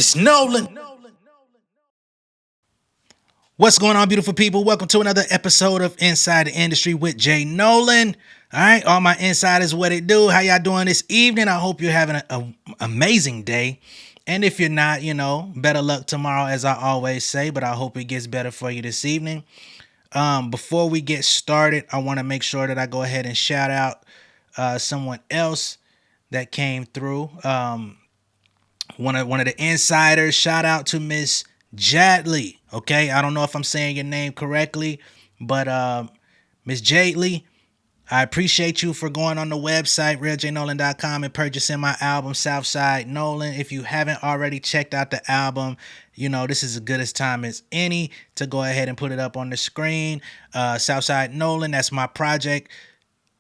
It's Nolan. What's going on, beautiful people? Welcome to another episode of Inside the Industry with J Nolan. All right, all my insiders, what it do? How y'all doing this evening? I hope you're having an amazing day. And if you're not, better luck tomorrow, as I always say, but I hope it gets better for you this evening. Before we get started, I want to make sure that I go ahead and shout out someone else that came through. One of the insiders, shout out to Miss Jadley. Okay, I don't know if I'm saying your name correctly, but Miss Jadley, I appreciate you for going on the website realjnolan.com and purchasing my album Southside Nolan. If you haven't already checked out the album, this is as good as time as any to go ahead and put it up on the screen. Southside Nolan, that's my project.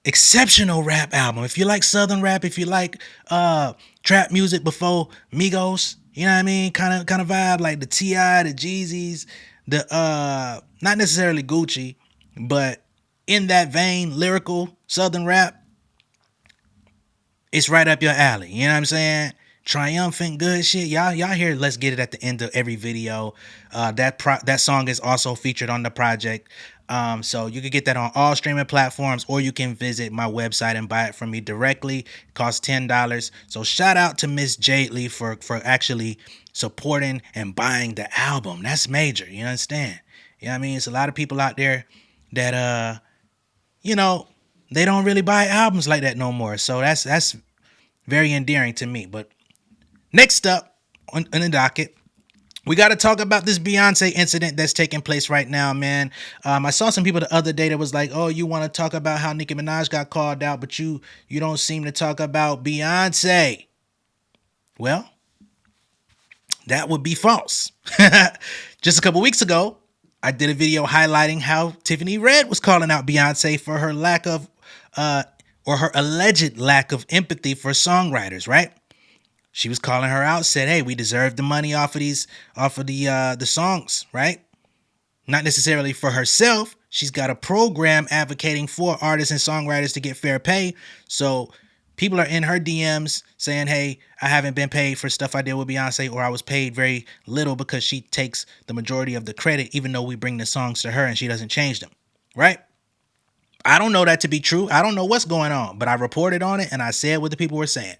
Exceptional rap album. If you like southern rap, if you like trap music before Migos, you know what I mean, kind of vibe, like the T.I., the Jeezys, the not necessarily Gucci, but in that vein, lyrical southern rap, it's right up your alley. You know what I'm saying? Triumphant, good shit. Y'all hear Let's Get It at the end of every video. That song is also featured on the project. So you can get that on all streaming platforms, or you can visit my website and buy it from me directly. It costs $10. So shout out to Miss Jadley for actually supporting and buying the album. That's major. You understand? You know what I mean? It's a lot of people out there that they don't really buy albums like that no more. So that's very endearing to me. But next up on the docket, we got to talk about this Beyonce incident that's taking place right now, man. I saw some people the other day that was like, oh, you want to talk about how Nicki Minaj got called out, but you don't seem to talk about Beyonce. Well, that would be false. Just a couple weeks ago, I did a video highlighting how Tiffany Red was calling out Beyonce for her lack of, or her alleged lack of empathy for songwriters, right? She was calling her out, said, hey, we deserve the money off of the songs, right? Not necessarily for herself. She's got a program advocating for artists and songwriters to get fair pay. So people are in her DMs saying, hey, I haven't been paid for stuff I did with Beyonce, or I was paid very little because she takes the majority of the credit, even though we bring the songs to her and she doesn't change them, right? I don't know that to be true. I don't know what's going on, but I reported on it and I said what the people were saying.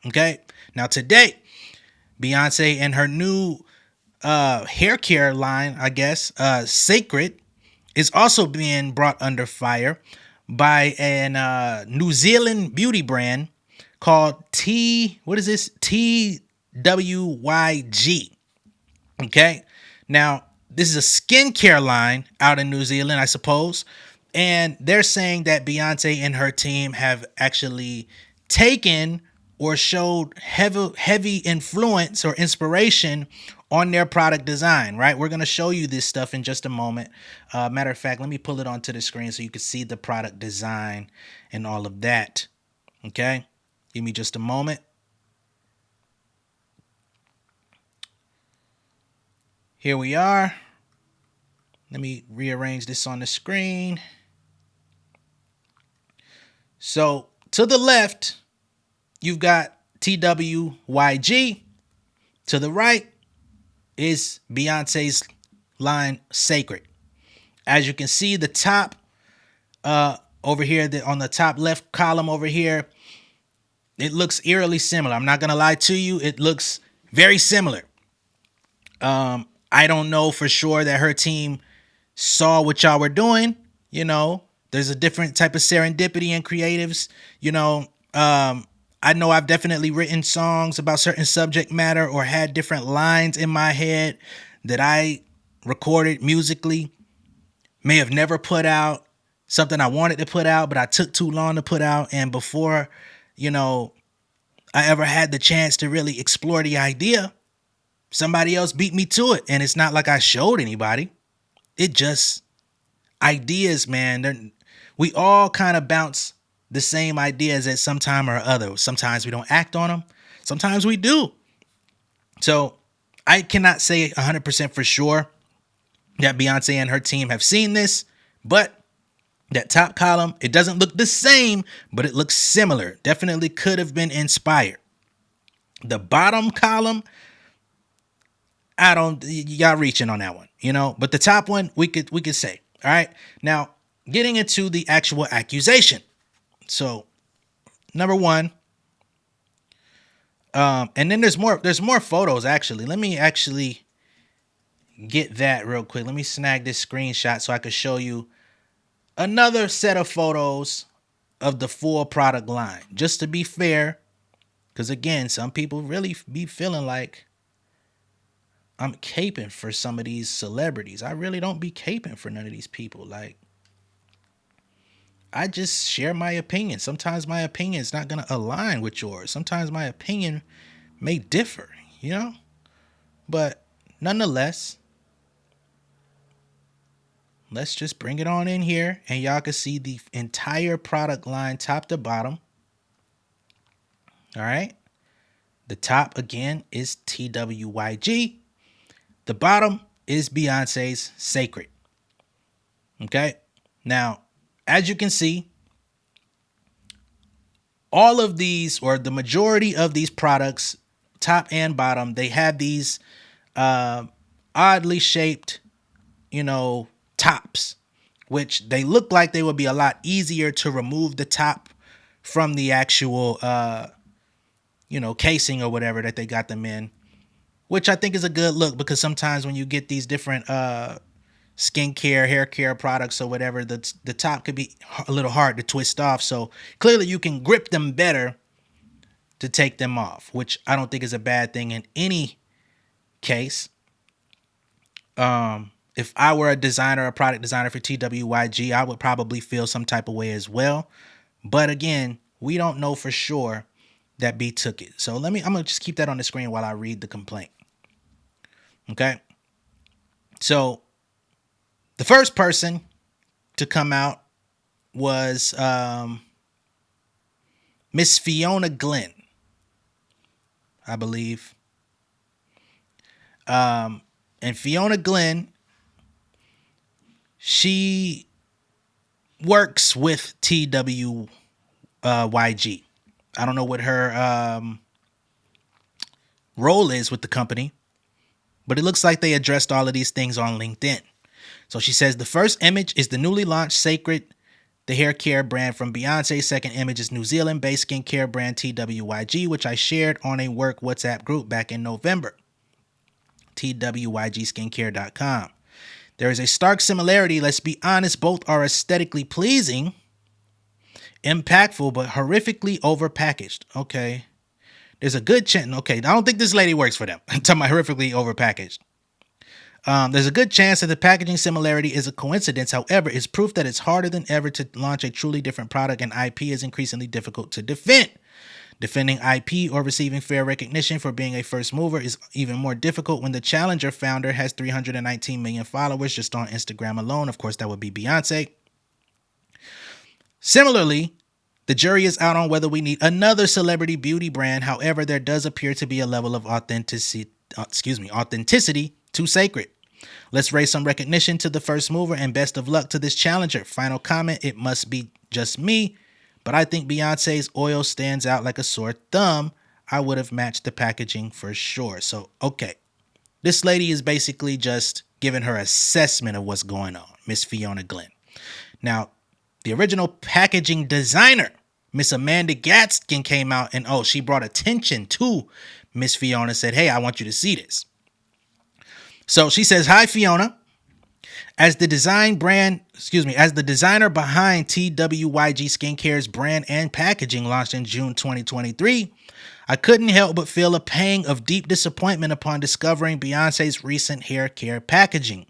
Okay. Now today, Beyonce and her new hair care line, I guess, Cécred, is also being brought under fire by a New Zealand beauty brand called TWYG. Okay. Now, this is a skincare line out in New Zealand, I suppose. And they're saying that Beyonce and her team have actually taken or showed heavy influence or inspiration on their product design, right? We're going to show you this stuff in just a moment. Matter of fact, let me pull it onto the screen so you can see the product design and all of that. Okay? Give me just a moment. Here we are. Let me rearrange this on the screen. So to the left, you've got TWYG. To the right is Beyonce's line Cécred. As you can see, the top over here, on the top left column over here, it looks eerily similar. I'm not going to lie to you. It looks very similar. I don't know for sure that her team saw what y'all were doing. There's a different type of serendipity in creatives. I know I've definitely written songs about certain subject matter or had different lines in my head that I recorded musically, may have never put out, something I wanted to put out, but I took too long to put out. And before, I ever had the chance to really explore the idea, somebody else beat me to it. And it's not like I showed anybody. It just ideas, man. We all kind of bounce the same ideas at some time or other. Sometimes we don't act on them. Sometimes we do. So I cannot say 100% for sure that Beyonce and her team have seen this, but that top column, it doesn't look the same, but it looks similar. Definitely could have been inspired. The bottom column, I don't, y'all reaching on that one, but the top one we could say. All right. Now, getting into the actual accusation. So, number one, and then there's more photos actually. Let me actually get that real quick. Let me snag this screenshot so I could show you another set of photos of the full product line. Just to be fair, because again, some people really be feeling like I'm caping for some of these celebrities. I really don't be caping for none of these people. Like, I just share my opinion. Sometimes my opinion is not going to align with yours. Sometimes my opinion may differ, But nonetheless, let's just bring it on in here and y'all can see the entire product line top to bottom. All right. The top again is TWYG. The bottom is Beyonce's Cécred. Okay. Now, as you can see, all of these, or the majority of these products, top and bottom, they have these oddly shaped, tops, which they look like they would be a lot easier to remove the top from the actual, casing or whatever that they got them in, which I think is a good look, because sometimes when you get these different skincare, hair care products or whatever, the top could be a little hard to twist off. So clearly you can grip them better to take them off, which I don't think is a bad thing in any case. If I were a product designer for TWYG, I would probably feel some type of way as well. But again, we don't know for sure that B took it. So I'm going to just keep that on the screen while I read the complaint. Okay. So the first person to come out was Miss Fiona Glenn, I believe. And Fiona Glenn, she works with TWYG. I don't know what her role is with the company, but it looks like they addressed all of these things on LinkedIn. So she says the first image is the newly launched Cécred, the hair care brand from Beyonce. Second image is New Zealand-based skincare brand TWYG, which I shared on a work WhatsApp group back in November. TWYGskincare.com. There is a stark similarity. Let's be honest, both are aesthetically pleasing, impactful, but horrifically overpackaged. Okay. There's a good chance. Okay, I don't think this lady works for them. I'm talking about horrifically overpackaged. There's a good chance that the packaging similarity is a coincidence. However, it's proof that it's harder than ever to launch a truly different product, and IP is increasingly difficult to defend. Defending IP or receiving fair recognition for being a first mover is even more difficult when the challenger founder has 319 million followers just on Instagram alone. Of course, that would be Beyonce. Similarly, the jury is out on whether we need another celebrity beauty brand. However, there does appear to be a level of authenticity to Cécred. Let's raise some recognition to the first mover and best of luck to this challenger. Final comment, it must be just me, but I think Beyonce's oil stands out like a sore thumb. I would have matched the packaging for sure. So, okay. This lady is basically just giving her assessment of what's going on, Miss Fiona Glenn. Now, the original packaging designer, Miss Amanda Gatskin, came out and, she brought attention to Miss Fiona, said, hey, I want you to see this. So she says, hi, Fiona. As the designer behind TWYG Skincare's brand and packaging launched in June 2023, I couldn't help but feel a pang of deep disappointment upon discovering Beyonce's recent hair care packaging.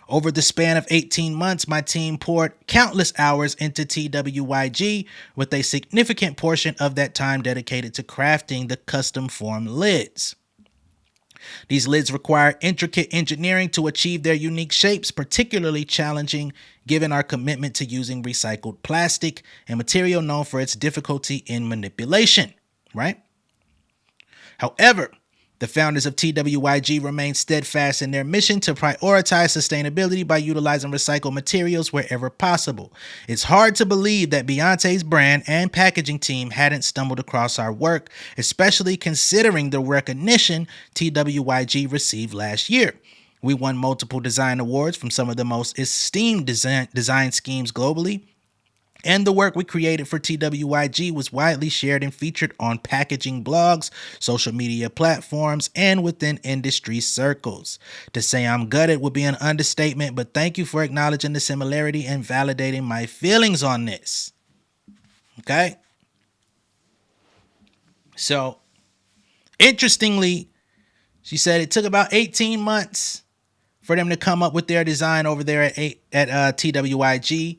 Over the span of 18 months, my team poured countless hours into TWYG, with a significant portion of that time dedicated to crafting the custom form lids. These lids require intricate engineering to achieve their unique shapes, particularly challenging given our commitment to using recycled plastic, a material known for its difficulty in manipulation, right? However, The founders of TWYG remain steadfast in their mission to prioritize sustainability by utilizing recycled materials wherever possible. It's hard to believe that Beyonce's brand and packaging team hadn't stumbled across our work, especially considering the recognition TWYG received last year. We won multiple design awards from some of the most esteemed design schemes globally, and the work we created for TWYG was widely shared and featured on packaging blogs, social media platforms, and within industry circles. To say I'm gutted would be an understatement, but thank you for acknowledging the similarity and validating my feelings on this. Okay? So, interestingly, she said it took about 18 months for them to come up with their design over there at TWYG.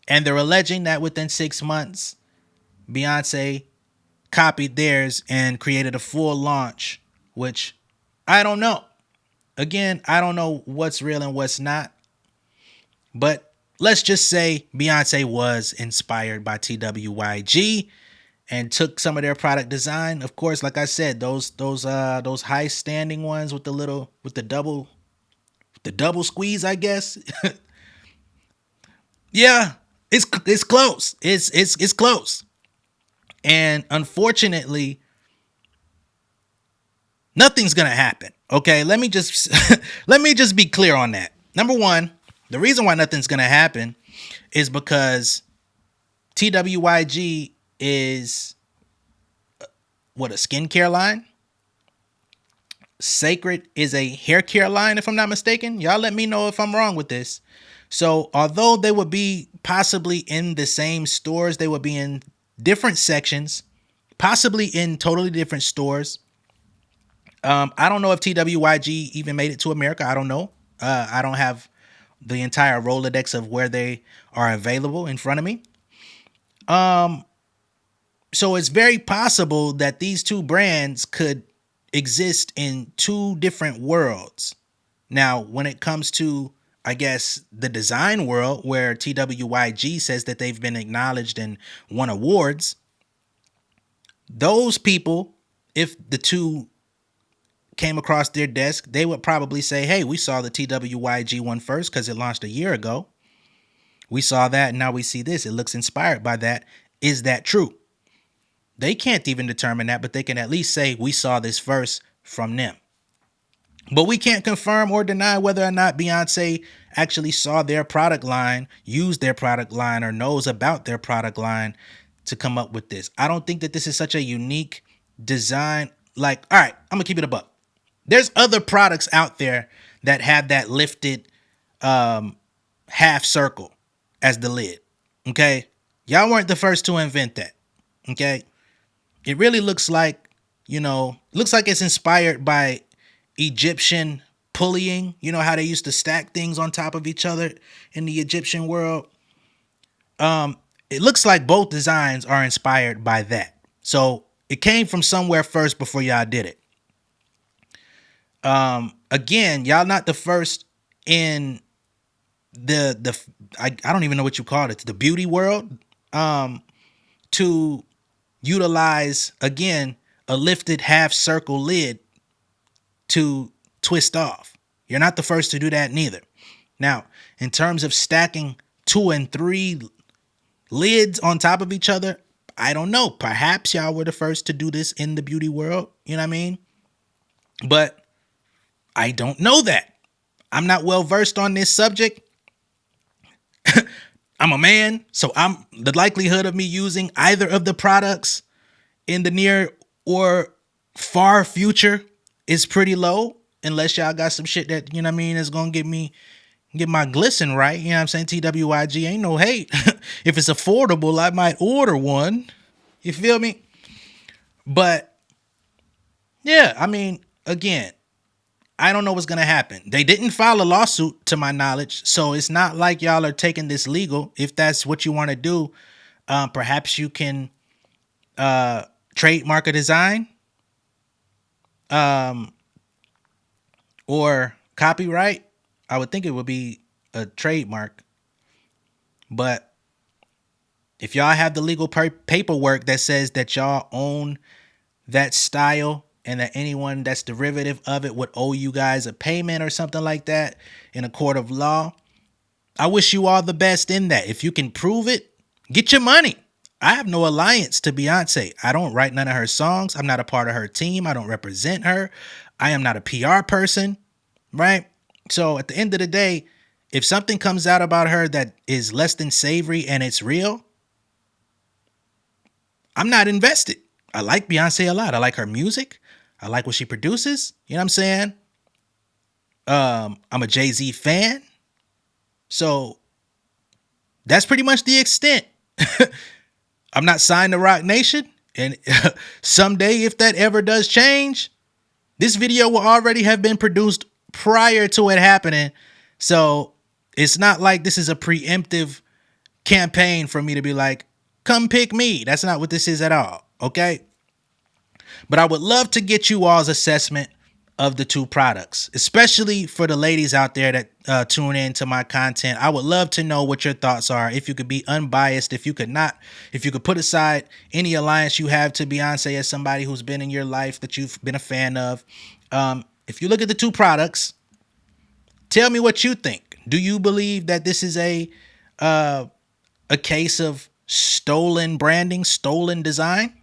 And they're alleging that within 6 months, Beyonce copied theirs and created a full launch, which I don't know. Again, I don't know what's real and what's not. But let's just say Beyonce was inspired by TWYG and took some of their product design. Of course, like I said, those high standing ones with the double squeeze, I guess. Yeah. It's close. It's close. And unfortunately, nothing's gonna happen. Okay, let me just be clear on that. Number one, the reason why nothing's gonna happen is because TWYG is a skincare line. Cécred is a hair care line, if I'm not mistaken. Y'all let me know if I'm wrong with this. So although they would be possibly in the same stores, they would be in different sections, possibly in totally different stores. I don't know if TWYG even made it to America. I don't know. I don't have the entire Rolodex of where they are available in front of me. So it's very possible that these two brands could exist in two different worlds. Now, when it comes to, I guess, the design world, where TWYG says that they've been acknowledged and won awards, those people, if the two came across their desk, they would probably say, hey, we saw the TWYG one first because it launched a year ago. We saw that, and now we see this. It looks inspired by that. Is that true? They can't even determine that, but they can at least say, we saw this first from them. But we can't confirm or deny whether or not Beyonce actually saw their product line, used their product line, or knows about their product line to come up with this. I don't think that this is such a unique design. Like, all right, I'm going to keep it a buck. There's other products out there that have that lifted half circle as the lid. Okay? Y'all weren't the first to invent that. Okay? It really looks like, looks like it's inspired by Egyptian pulleying. You know how they used to stack things on top of each other in the Egyptian world? It looks like both designs are inspired by that. So it came from somewhere first before y'all did it. Again, y'all not the first in I don't even know what you call it, the beauty world, to utilize, again, a lifted half circle lid to twist off. You're not the first to do that neither. Now, in terms of stacking 2 and 3 lids on top of each other, I don't know. Perhaps y'all were the first to do this in the beauty world. You know what I mean? But I don't know that. I'm not well versed on this subject. I'm a man, so the likelihood of me using either of the products in the near or far future is pretty low, unless y'all got some shit that, is gonna get my glisten right. You know what I'm saying? TWYG ain't no hate. If it's affordable, I might order one. You feel me? But yeah, again, I don't know what's going to happen. They didn't file a lawsuit to my knowledge, so it's not like y'all are taking this legal. If that's what you want to do, perhaps you can trademark a design or copyright. I would think it would be a trademark. But if y'all have the legal paperwork that says that y'all own that style and that anyone that's derivative of it would owe you guys a payment or something like that in a court of law. I wish you all the best in that. If you can prove it, get your money. I have no alliance to Beyonce. I don't write none of her songs. I'm not a part of her team. I don't represent her. I am not a PR person, right? So at the end of the day, if something comes out about her that is less than savory and it's real, I'm not invested. I like Beyonce a lot. I like her music. I like what she produces. You know what I'm saying? I'm a Jay-Z fan. So that's pretty much the extent. I'm not signed to Rock Nation. And someday, if that ever does change, this video will already have been produced prior to it happening. So it's not like this is a preemptive campaign for me to be like, come pick me. That's not what this is at all. Okay. But I would love to get you all's assessment of the two products, especially for the ladies out there that tune in to my content. I would love to know what your thoughts are. If you could be unbiased, if you could put aside any alliance you have to Beyonce as somebody who's been in your life that you've been a fan of. If you look at the two products, tell me what you think. Do you believe that this is a case of stolen branding, stolen design?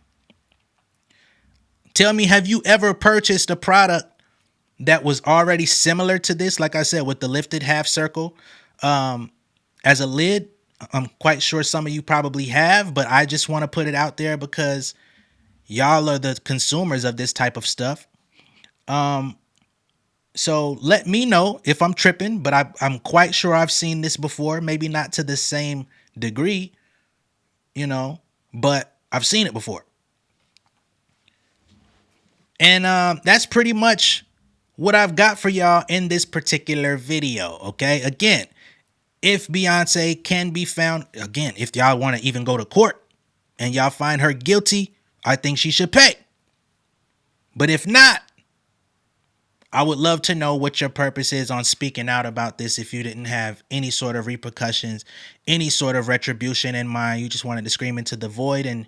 Tell me, have you ever purchased a product that was already similar to this? Like I said, with the lifted half circle as a lid. I'm quite sure some of you probably have, but I just want to put it out there because y'all are the consumers of this type of stuff. So let me know if I'm tripping, but I'm quite sure I've seen this before. Maybe not to the same degree, but I've seen it before. And that's pretty much what I've got for y'all in this particular video, okay? Again, if Beyonce can be found, again, if y'all want to even go to court and y'all find her guilty, I think she should pay. But if not, I would love to know what your purpose is on speaking out about this if you didn't have any sort of repercussions, any sort of retribution in mind. You just wanted to scream into the void and,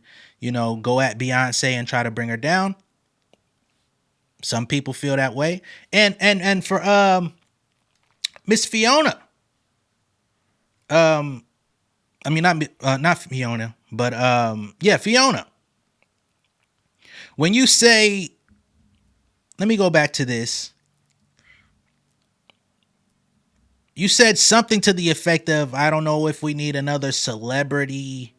go at Beyonce and try to bring her down. Some people feel that way. And for Miss Fiona. I mean not Fiona, but Fiona. When you say, let me go back to this. You said something to the effect of, I don't know if we need another celebrity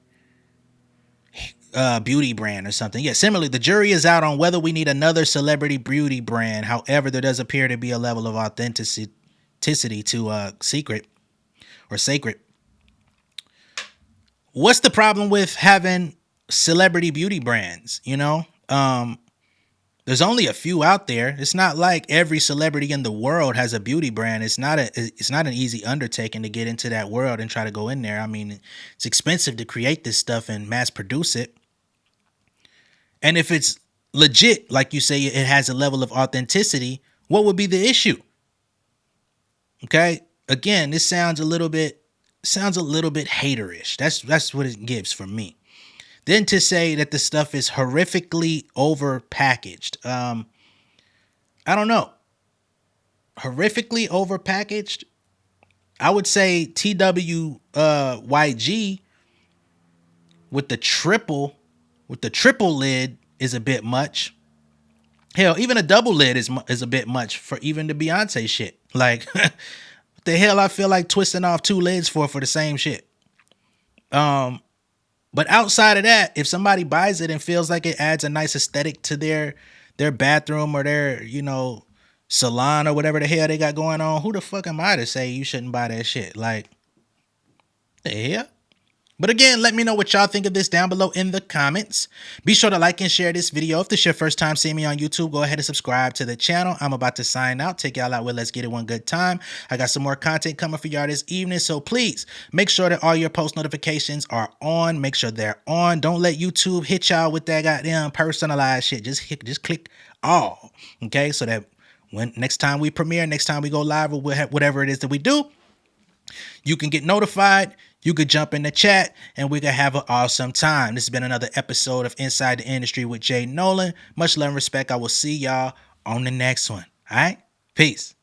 beauty brand or something. Yeah, similarly, the jury is out on whether we need another celebrity beauty brand. However, there does appear to be a level of authenticity to Cecred or Cecred. What's the problem with having celebrity beauty brands? There's only a few out there. It's not like every celebrity in the world has a beauty brand. It's not an easy undertaking to get into that world and try to go in there. I mean, it's expensive to create this stuff and mass produce it. And if it's legit, like you say, it has a level of authenticity, what would be the issue? Okay. Again, this sounds a little bit haterish. That's what it gives for me. Then to say that the stuff is horrifically over packaged. I don't know. Horrifically over packaged. I would say TWYG with the triple lid is a bit much. Hell, even a double lid is a bit much for even the Beyonce shit. Like, what the hell I feel like twisting off two lids for the same shit. But outside of that, if somebody buys it and feels like it adds a nice aesthetic to their bathroom or their, salon or whatever the hell they got going on, who the fuck am I to say you shouldn't buy that shit? Like, the hell? But again, let me know what y'all think of this down below in the comments. Be sure to like and share this video. If this is your first time seeing me on YouTube, go ahead and subscribe to the channel. I'm about to sign out. Take y'all out with Let's Get It One Good Time. I got some more content coming for y'all this evening, so please make sure that all your post notifications are on. Make sure they're on. Don't let YouTube hit y'all with that goddamn personalized shit. Just click all, okay? So that when next time we premiere, next time we go live or whatever it is that we do, you can get notified. You could jump in the chat and we could have an awesome time. This has been another episode of Inside the Industry with J Nolan. Much love and respect. I will see y'all on the next one. All right? Peace.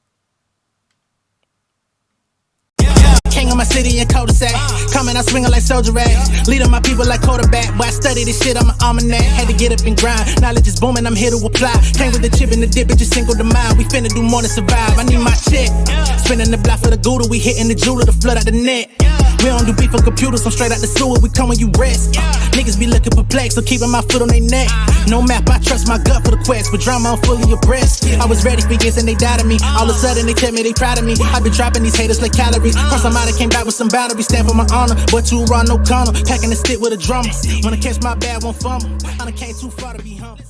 King of my city and cul-de-sac. Coming out swinging like soldier rags. Leading my people like quarterback. Boy, I study this shit, I'm an almanac. Had to get up and grind. Knowledge is booming, I'm here to apply. Came with the chip and the dip, it just single the mind. We finna do more than survive. I need my check. Spinning the block for the Gouda. We hitting the jeweler to flood out the net. We don't do beef for computers, I'm straight out the sewer. We come when you rest. Niggas be looking perplexed, so keeping my foot on their neck. No map, I trust my gut for the quest. With drama, I'm fully abreast. I was ready for years and they died of me. All of a sudden they tell me they proud of me. I been dropping these haters like calories. Cross them out, I came back with some boundaries. Stand for my honor, but too raw, no corner. Packing the stick with a drummer. Wanna catch my bad, won't fumble. I done came too far to be humble.